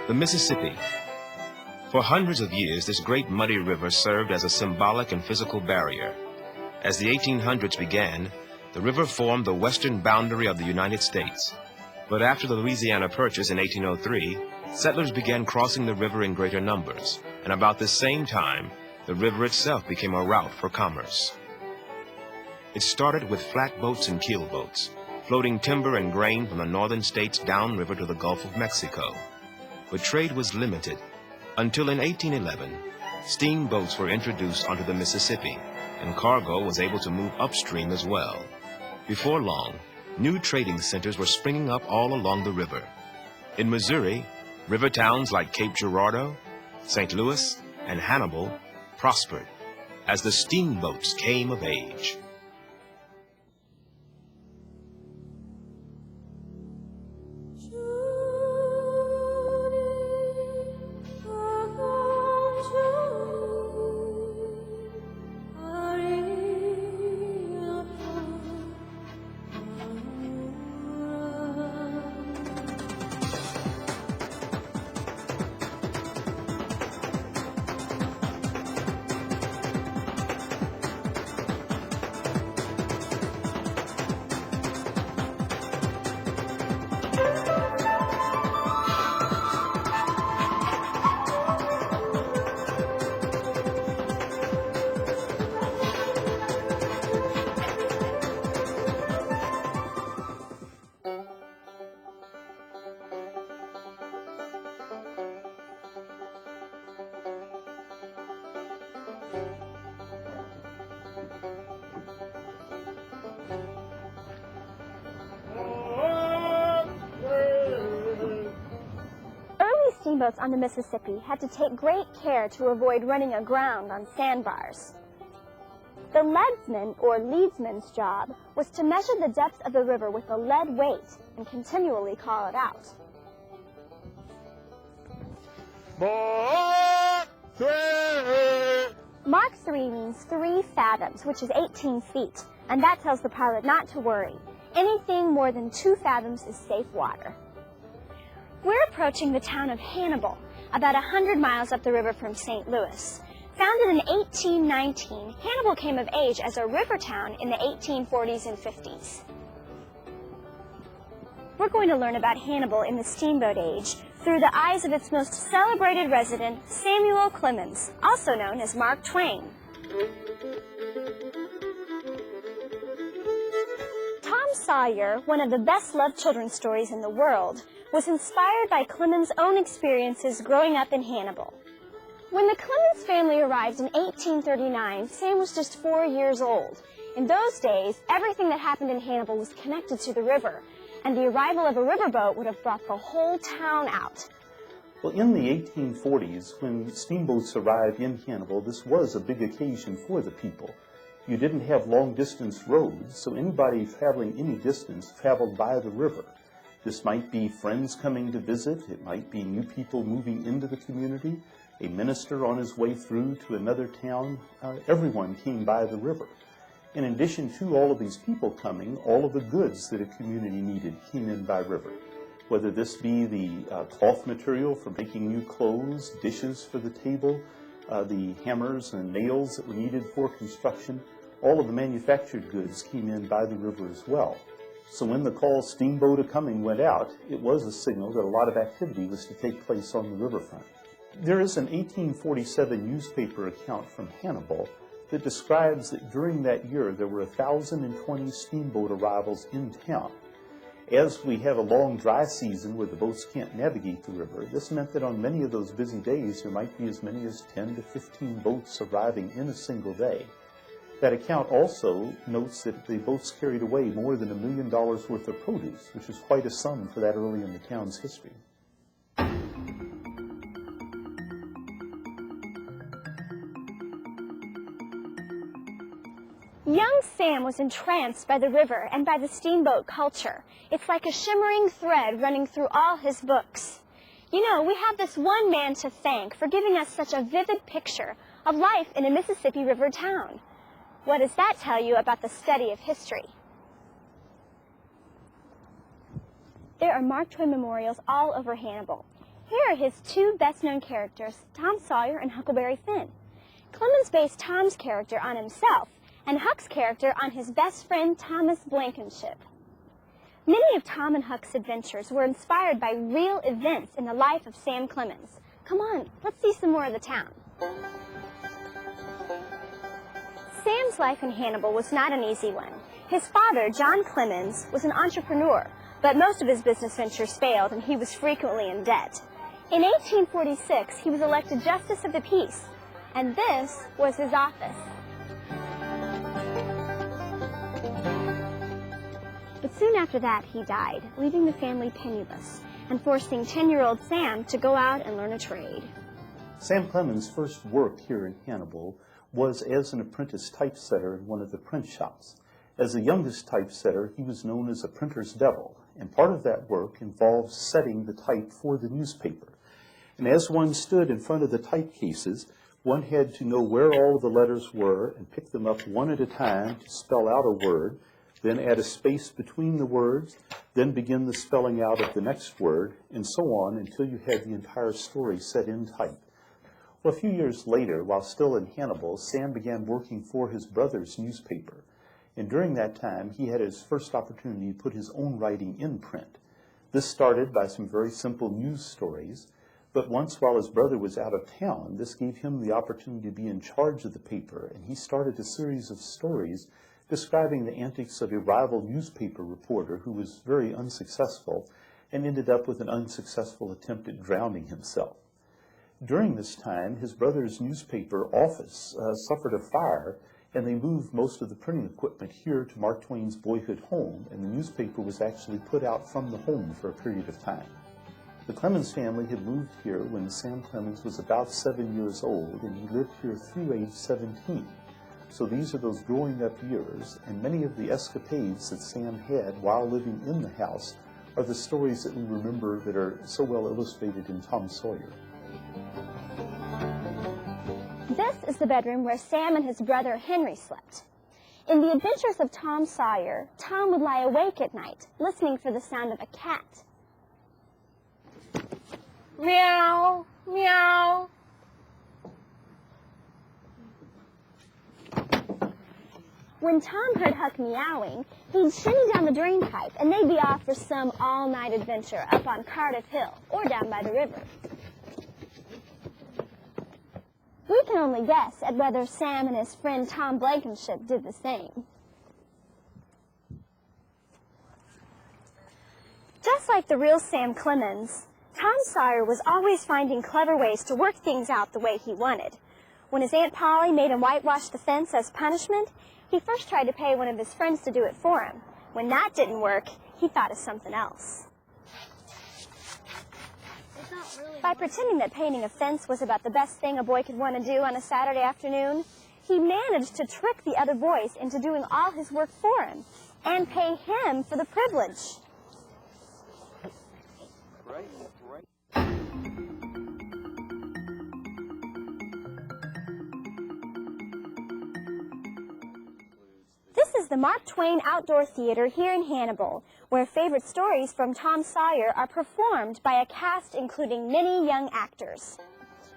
The Mississippi. For hundreds of years, this great muddy river served as a symbolic and physical barrier. As the 1800s began, the river formed the western boundary of the United States. But after the Louisiana Purchase in 1803, settlers began crossing the river in greater numbers, and about this same time, the river itself became a route for commerce. It started with flatboats and keelboats, floating timber and grain from the northern states downriver to the Gulf of Mexico. But trade was limited until in 1811, steamboats were introduced onto the Mississippi, and cargo was able to move upstream as well. Before long, new trading centers were springing up all along the river. In Missouri, river towns like Cape Girardeau, St. Louis, and Hannibal prospered as the steamboats came of age. Steamboats on the Mississippi had to take great care to avoid running aground on sandbars. The leadsman, or leadsman's job, was to measure the depth of the river with a lead weight and continually call it out. Mark Twain! Mark 3 means 3 fathoms, which is 18 feet, and that tells the pilot not to worry. Anything more than 2 fathoms is safe water. We're approaching the town of Hannibal, about 100 miles up the river from St. Louis. Founded in 1819, Hannibal came of age as a river town in the 1840s and 50s. We're going to learn about Hannibal in the steamboat age through the eyes of its most celebrated resident, Samuel Clemens, also known as Mark Twain. Tom Sawyer, one of the best-loved children's stories in the world, was inspired by Clemens' own experiences growing up in Hannibal. When the Clemens family arrived in 1839, Sam was just 4 years old. In those days, everything that happened in Hannibal was connected to the river, and the arrival of a riverboat would have brought the whole town out. Well, in the 1840s, when steamboats arrived in Hannibal, this was a big occasion for the people. You didn't have long-distance roads, so anybody traveling any distance traveled by the river. This might be friends coming to visit, it might be new people moving into the community, a minister on his way through to another town. Everyone came by the river. In addition to all of these people coming, all of the goods that a community needed came in by river. Whether this be the cloth material for making new clothes, dishes for the table, the hammers and nails that were needed for construction, all of the manufactured goods came in by the river as well. So when the call "steamboat a-coming" went out, it was a signal that a lot of activity was to take place on the riverfront. There is an 1847 newspaper account from Hannibal that describes that during that year there were 1,020 steamboat arrivals in town. As we have a long dry season where the boats can't navigate the river, this meant that on many of those busy days there might be as many as 10 to 15 boats arriving in a single day. That account also notes that the boats carried away more than $1 million worth of produce, which is quite a sum for that early in the town's history. Young Sam was entranced by the river and by the steamboat culture. It's like a shimmering thread running through all his books. You know, we have this one man to thank for giving us such a vivid picture of life in a Mississippi River town. What does that tell you about the study of history? There are Mark Twain memorials all over Hannibal. Here are his two best-known characters, Tom Sawyer and Huckleberry Finn. Clemens based Tom's character on himself and Huck's character on his best friend Thomas Blankenship. Many of Tom and Huck's adventures were inspired by real events in the life of Sam Clemens. Come on, let's see some more of the town. Sam's life in Hannibal was not an easy one. His father, John Clemens, was an entrepreneur, but most of his business ventures failed and he was frequently in debt. In 1846, he was elected Justice of the Peace, and this was his office. But soon after that, he died, leaving the family penniless and forcing 10-year-old Sam to go out and learn a trade. Sam Clemens' first work here in Hannibal was as an apprentice typesetter in one of the print shops. As the youngest typesetter, he was known as a printer's devil, and part of that work involved setting the type for the newspaper. And as one stood in front of the type cases, one had to know where all the letters were and pick them up one at a time to spell out a word, then add a space between the words, then begin the spelling out of the next word, and so on until you had the entire story set in type. Well, a few years later, while still in Hannibal, Sam began working for his brother's newspaper. And during that time, he had his first opportunity to put his own writing in print. This started by some very simple news stories, but once while his brother was out of town, this gave him the opportunity to be in charge of the paper, and he started a series of stories describing the antics of a rival newspaper reporter who was very unsuccessful and ended up with an unsuccessful attempt at drowning himself. During this time, his brother's newspaper office suffered a fire, and they moved most of the printing equipment here to Mark Twain's Boyhood home, and the newspaper was actually put out from the home for a period of time. The Clemens family had moved here when Sam Clemens was about 7 years old, and he lived here through age 17. So these are those growing up years, and many of the escapades that Sam had while living in the house are the stories that we remember that are so well illustrated in Tom Sawyer. This is the bedroom where Sam and his brother Henry slept. In the adventures of Tom Sawyer, Tom would lie awake at night, listening for the sound of a cat. Meow, meow. When Tom heard Huck meowing, he'd shinny down the drain pipe, and they'd be off for some all-night adventure up on Cardiff Hill or down by the river. We can only guess at whether Sam and his friend Tom Blankenship did the same. Just like the real Sam Clemens, Tom Sawyer was always finding clever ways to work things out the way he wanted. When his Aunt Polly made him whitewash the fence as punishment, he first tried to pay one of his friends to do it for him. When that didn't work, he thought of something else. By pretending that painting a fence was about the best thing a boy could want to do on a Saturday afternoon, he managed to trick the other boys into doing all his work for him and pay him for the privilege. This is the Mark Twain Outdoor Theater here in Hannibal, where favorite stories from Tom Sawyer are performed by a cast including many young actors.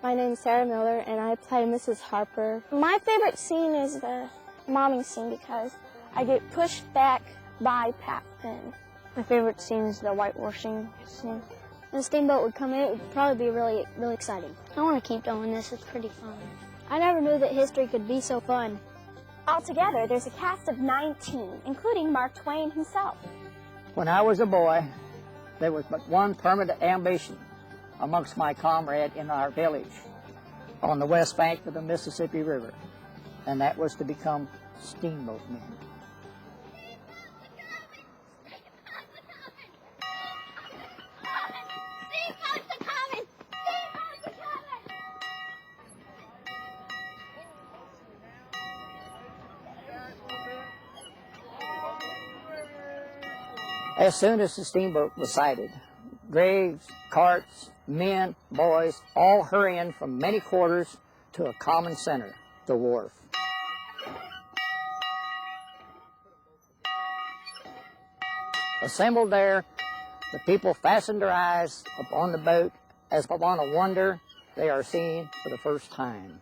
My name's Sarah Miller, and I play Mrs. Harper. My favorite scene is the momming scene because I get pushed back by Pat Finn. My favorite scene is the whitewashing scene. When the steamboat would come in, it would probably be really exciting. I want to keep doing this. It's pretty fun. I never knew that history could be so fun. Altogether, there's a cast of 19, including Mark Twain himself. When I was a boy, there was but one permanent ambition amongst my comrades in our village on the west bank of the Mississippi River, and that was to become steamboatmen. As soon as the steamboat was sighted, graves, carts, men, boys, all hurrying from many quarters to a common center, the wharf. Assembled there, the people fastened their eyes upon the boat as upon a wonder they are seeing for the first time.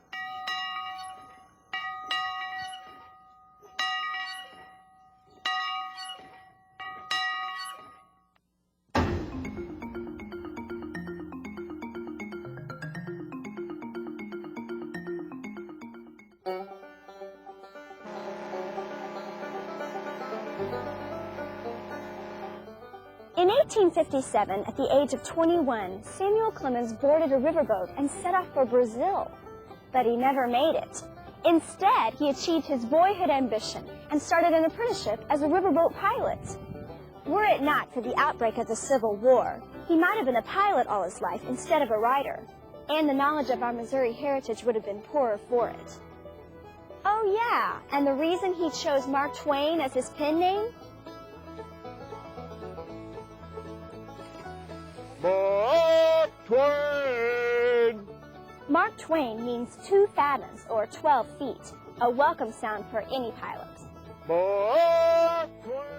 In 1857, at the age of 21, Samuel Clemens boarded a riverboat and set off for Brazil. But he never made it. Instead, he achieved his boyhood ambition and started an apprenticeship as a riverboat pilot. Were it not for the outbreak of the Civil War, he might have been a pilot all his life instead of a writer, and the knowledge of our Missouri heritage would have been poorer for it. Oh yeah, and the reason he chose Mark Twain as his pen name? Mark Twain! Mark Twain means 2 fathoms, or 12 feet, a welcome sound for any pilot. Mark Twain!